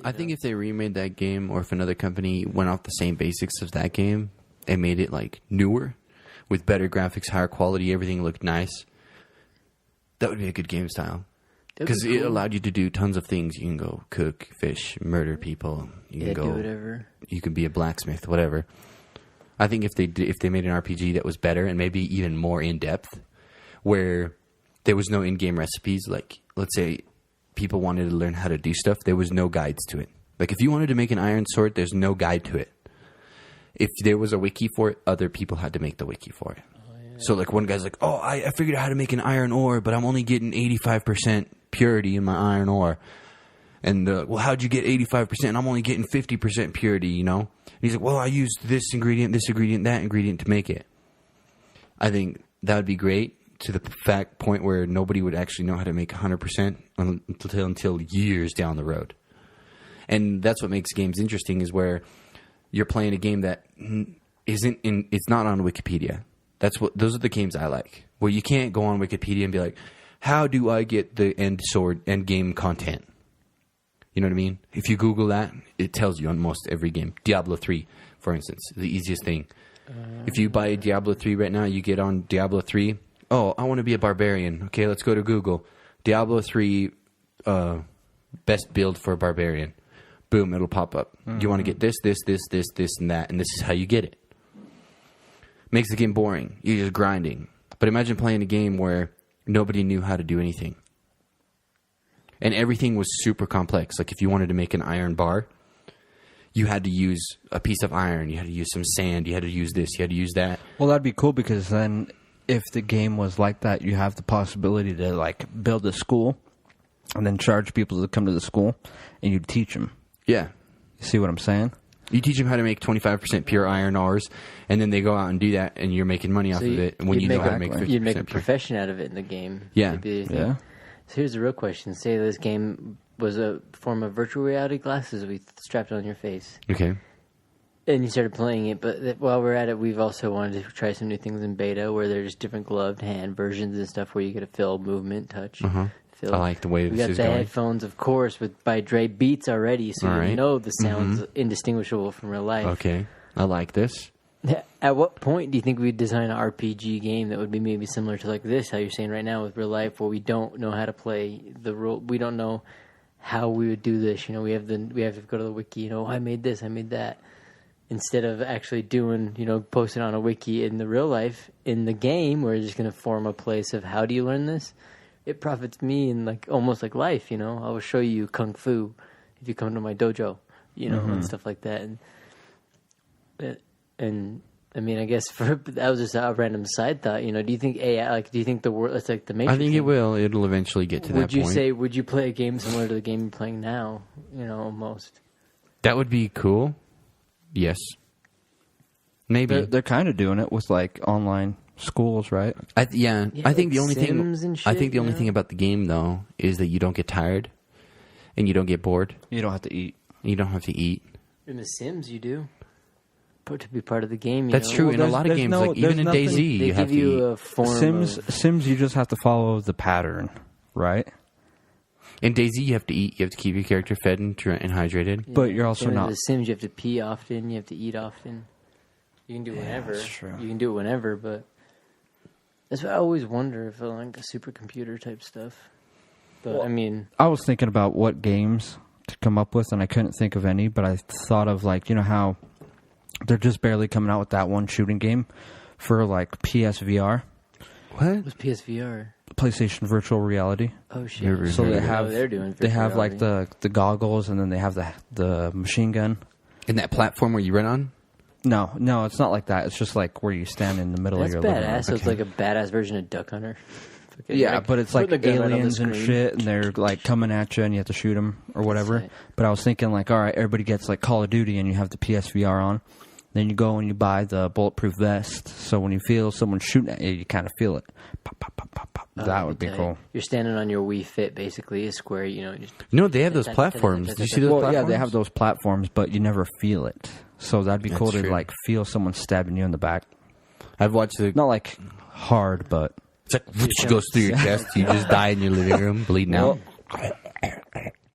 I think if they remade that game, or if another company went off the same basics of that game and made it like newer, with better graphics, higher quality, everything looked nice, that would be a good game style. Because it allowed you to do tons of things. You can go cook, fish, murder people. You can go do whatever. You can be a blacksmith, whatever. I think if they made an RPG that was better and maybe even more in depth, where there was no in-game recipes, like let's say people wanted to learn how to do stuff, there was no guides to it. Like if you wanted to make an iron sword, there's no guide to it. If there was a wiki for it, other people had to make the wiki for it. So like one guy's like, oh, I figured out how to make an iron ore, but I'm only getting 85% purity in my iron ore. And well, how'd you get 85%? I'm only getting 50% purity, you know? And he's like, well, I used this ingredient, that ingredient to make it. I think that would be great to the point where nobody would actually know how to make 100% until years down the road. And that's what makes games interesting, is where you're playing a game that it's not on Wikipedia. Those are the games I like, where you can't go on Wikipedia and be like, how do I get the end game content? You know what I mean? If you Google that, it tells you on most every game. Diablo 3, for instance, the easiest thing. If you buy Diablo 3 right now, you get on Diablo 3. Oh, I want to be a barbarian. Okay, let's go to Google. Diablo 3 best build for a barbarian. Boom, it'll pop up. You want to get this, and that, and this is how you get it. Makes the game boring. You're just grinding. But imagine playing a game where nobody knew how to do anything. And everything was super complex. Like if you wanted to make an iron bar, you had to use a piece of iron. You had to use some sand. You had to use this. You had to use that. Well, that'd be cool, because then if the game was like that, you have the possibility to like build a school and then charge people to come to the school and you'd teach them. Yeah. You see what I'm saying? You teach them how to make 25% pure iron ores, and then they go out and do that, and you're making money off of it. And when you know how to make 50% you'd make a pure. profession out of it in the game. Yeah. Yeah. So here's the real question. Say this game was a form of virtual reality glasses we strapped on your face. Okay. And you started playing it, but while we're at it, we've also wanted to try some new things in beta, where there's different gloved hand versions and stuff where you get to feel movement, touch. I like the way this is We got the going. headphones, of course, by Dre Beats already, so All you right. know the sound's indistinguishable from real life. Okay. I like this. At what point do you think we'd design an RPG game that would be maybe similar to like this, how you're saying right now with real life, where we don't know how to play the role, we don't know how we would do this. You know, we have to go to the wiki. You know, I made this, I made that. Instead of actually doing, posting on a wiki in the real life, in the game, we're just going to form a place of how do you learn this? It profits me in like almost like life, I will show you kung fu if you come to my dojo, and stuff like that. And I mean, I guess that was just a random side thought. Do you think AI? Do you think the world? It's like the Matrix. I think it will. It'll eventually get to that point. Would you play a game similar to the game you're playing now? Almost. That would be cool. Yes. Maybe they're kind of doing it with like online schools, right? I think the only thing about the game though is that you don't get tired and you don't get bored. You don't have to eat. You don't have to eat. In The Sims, you do. To be part of the game, That's true. In a lot of games, like even in DayZ, you have to eat. A form Sims, you just have to follow the pattern, right? In DayZ, you have to eat. You have to keep your character fed and hydrated. Yeah, but you're also not. In The Sims, you have to pee often. You have to eat often. You can do whenever. That's true. You can do it whenever, but that's why I always wonder if like a supercomputer type stuff. But I mean, I was thinking about what games to come up with, and I couldn't think of any. But I thought of like how they're just barely coming out with that one shooting game for like PSVR. What was PSVR? PlayStation Virtual Reality. Oh shit! So they have like the goggles, and then they have the machine gun. In that platform where you run on? No, it's not like that. It's just like where you stand in the middle of your living room. That's badass. So it's like a badass version of Duck Hunter. Okay, yeah, but it's like aliens and shit, and they're like coming at you, and you have to shoot them or whatever. But I was thinking like, all right, everybody gets like Call of Duty, and you have the PSVR on. Then you go and you buy the bulletproof vest, so when you feel someone shooting at you, you kind of feel it. Pop, pop, pop, pop, pop. That would be cool. You're standing on your Wii Fit, basically, a square, they have those platforms. Did you see those platforms? Yeah, they have those platforms, but you never feel it. So that'd be cool to like feel someone stabbing you in the back. I've watched not like hard, but it's like which goes through your chest. You just die in your living room, bleeding out.